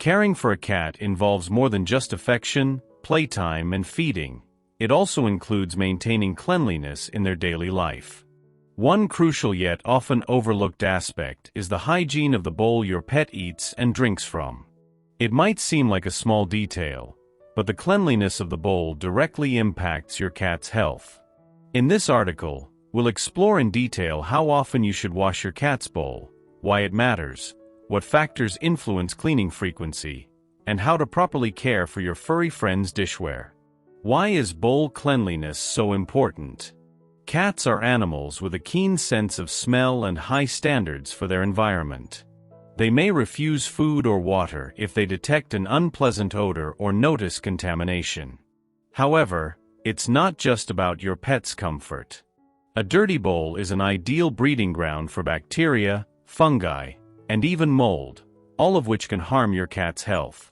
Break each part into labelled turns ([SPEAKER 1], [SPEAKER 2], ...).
[SPEAKER 1] Caring for a cat involves more than just affection, playtime, and feeding. It also includes maintaining cleanliness in their daily life. One crucial yet often overlooked aspect is the hygiene of the bowl your pet eats and drinks from. It might seem like a small detail, but the cleanliness of the bowl directly impacts your cat's health. In this article, we'll explore in detail how often you should wash your cat's bowl, why it matters, what factors influence cleaning frequency, and how to properly care for your furry friend's dishware. Why is bowl cleanliness so important? Cats are animals with a keen sense of smell and high standards for their environment. They may refuse food or water if they detect an unpleasant odor or notice contamination. However, it's not just about your pet's comfort. A dirty bowl is an ideal breeding ground for bacteria, fungi, and even mold, all of which can harm your cat's health.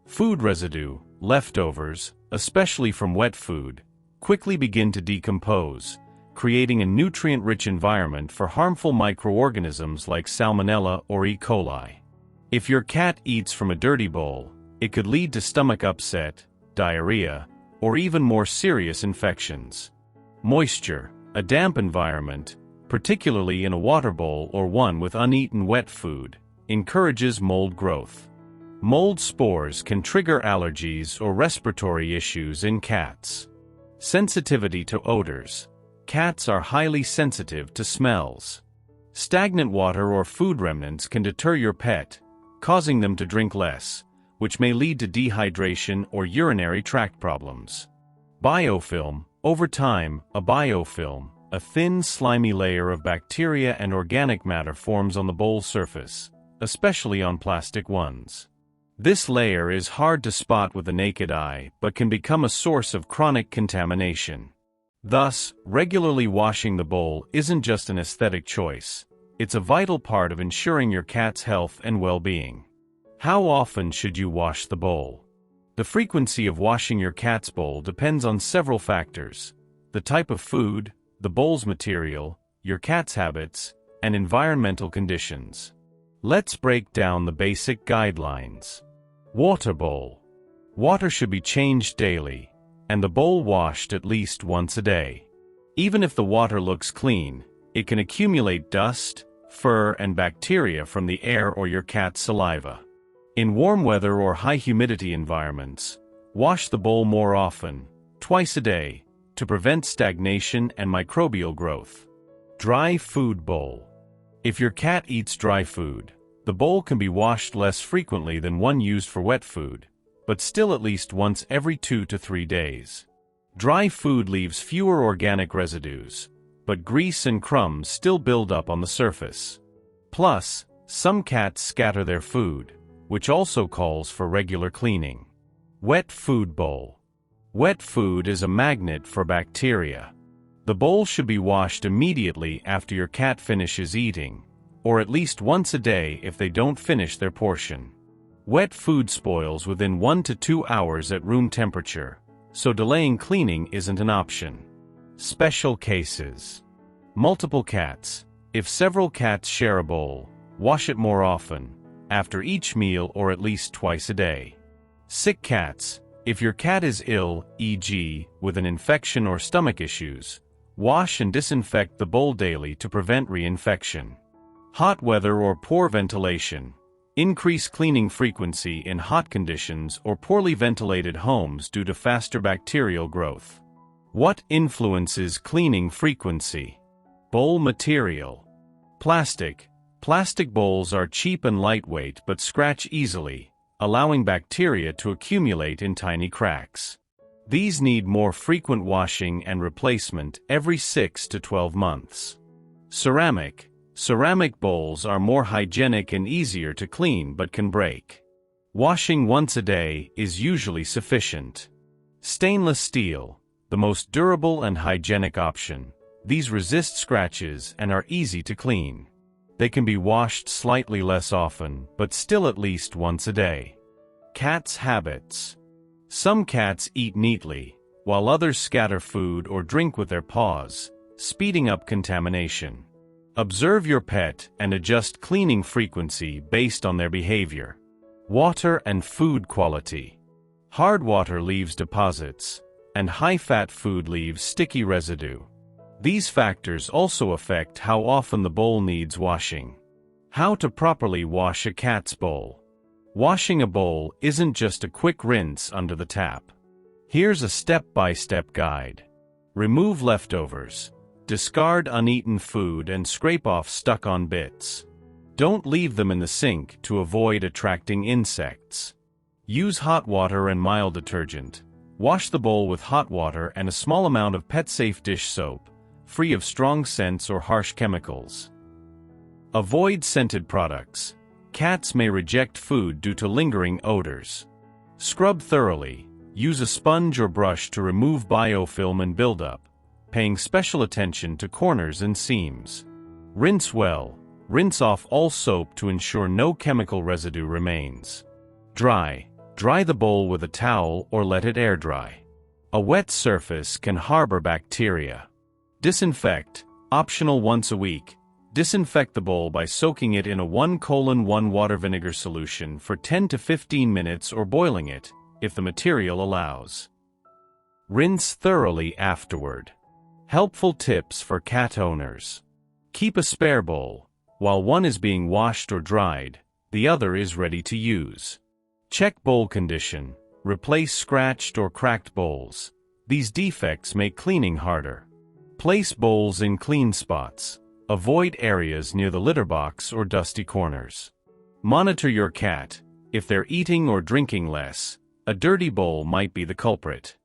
[SPEAKER 1] Food residue, leftovers, especially from wet food, quickly begin to decompose, creating a nutrient-rich environment for harmful microorganisms like Salmonella or E. coli. If your cat eats from a dirty bowl, it could lead to stomach upset, diarrhea, or even more serious infections. Moisture, a damp environment, particularly in a water bowl or one with uneaten wet food, encourages mold growth. Mold spores can trigger allergies or respiratory issues in cats. Sensitivity to odors. Cats are highly sensitive to smells. Stagnant water or food remnants can deter your pet, causing them to drink less, which may lead to dehydration or urinary tract problems. Biofilm. Over time, a biofilm, a thin, slimy layer of bacteria and organic matter forms on the bowl surface, especially on plastic ones. This layer is hard to spot with the naked eye but can become a source of chronic contamination. Thus, regularly washing the bowl isn't just an aesthetic choice, it's a vital part of ensuring your cat's health and well-being. How often should you wash the bowl? The frequency of washing your cat's bowl depends on several factors: the type of food, the bowl's material, your cat's habits, and environmental conditions. Let's break down the basic guidelines. Water bowl. Water should be changed daily, and the bowl washed at least once a day. Even if the water looks clean, it can accumulate dust, fur, and bacteria from the air or your cat's saliva. In warm weather or high humidity environments, wash the bowl more often, twice a day, to prevent stagnation and microbial growth. Dry food bowl. If your cat eats dry food, the bowl can be washed less frequently than one used for wet food, but still at least once every 2 to 3 days. Dry food leaves fewer organic residues, but grease and crumbs still build up on the surface. Plus, some cats scatter their food, which also calls for regular cleaning. Wet food bowl. Wet food is a magnet for bacteria. The bowl should be washed immediately after your cat finishes eating, or at least once a day if they don't finish their portion. Wet food spoils within 1 to 2 hours at room temperature, so delaying cleaning isn't an option. Special cases. Multiple cats. If several cats share a bowl, wash it more often, after each meal or at least twice a day. Sick cats. If your cat is ill, e.g., with an infection or stomach issues, wash and disinfect the bowl daily to prevent reinfection. Hot weather or poor ventilation. Increase cleaning frequency in hot conditions or poorly ventilated homes due to faster bacterial growth. What influences cleaning frequency? Bowl material. Plastic. Plastic bowls are cheap and lightweight but scratch easily, allowing bacteria to accumulate in tiny cracks. These need more frequent washing and replacement every 6 to 12 months. Ceramic. Ceramic bowls are more hygienic and easier to clean but can break. Washing once a day is usually sufficient. Stainless steel, the most durable and hygienic option. These resist scratches and are easy to clean. They can be washed slightly less often, but still at least once a day. Cats' habits. Some cats eat neatly, while others scatter food or drink with their paws, speeding up contamination. Observe your pet and adjust cleaning frequency based on their behavior. Water and food quality. Hard water leaves deposits, and high-fat food leaves sticky residue. These factors also affect how often the bowl needs washing. How to properly wash a cat's bowl. Washing a bowl isn't just a quick rinse under the tap. Here's a step-by-step guide. Remove leftovers. Discard uneaten food and scrape off stuck-on bits. Don't leave them in the sink to avoid attracting insects. Use hot water and mild detergent. Wash the bowl with hot water and a small amount of pet-safe dish soap, free of strong scents or harsh chemicals. Avoid scented products. Cats may reject food due to lingering odors. Scrub thoroughly. Use a sponge or brush to remove biofilm and buildup, paying special attention to corners and seams. Rinse well. Rinse off all soap to ensure no chemical residue remains. Dry. Dry the bowl with a towel or let it air dry. A wet surface can harbor bacteria. Disinfect. Optional once a week. Disinfect the bowl by soaking it in a 1:1 water vinegar solution for 10 to 15 minutes or boiling it, if the material allows. Rinse thoroughly afterward. Helpful tips for cat owners. Keep a spare bowl. While one is being washed or dried, the other is ready to use. Check bowl condition. Replace scratched or cracked bowls. These defects make cleaning harder. Place bowls in clean spots. Avoid areas near the litter box or dusty corners. Monitor your cat. If they're eating or drinking less, a dirty bowl might be the culprit.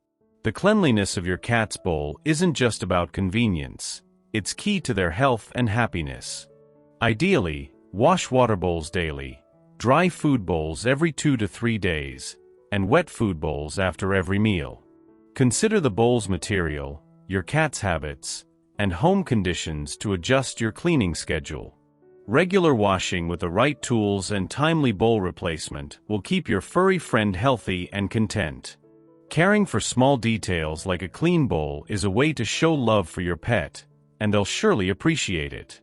[SPEAKER 1] The cleanliness of your cat's bowl isn't just about convenience. It's key to their health and happiness. Ideally, wash water bowls daily, dry food bowls every 2 to 3 days, and wet food bowls after every meal. Consider the bowl's material, your cat's habits, and home conditions to adjust your cleaning schedule. Regular washing with the right tools and timely bowl replacement will keep your furry friend healthy and content. Caring for small details like a clean bowl is a way to show love for your pet, and they'll surely appreciate it.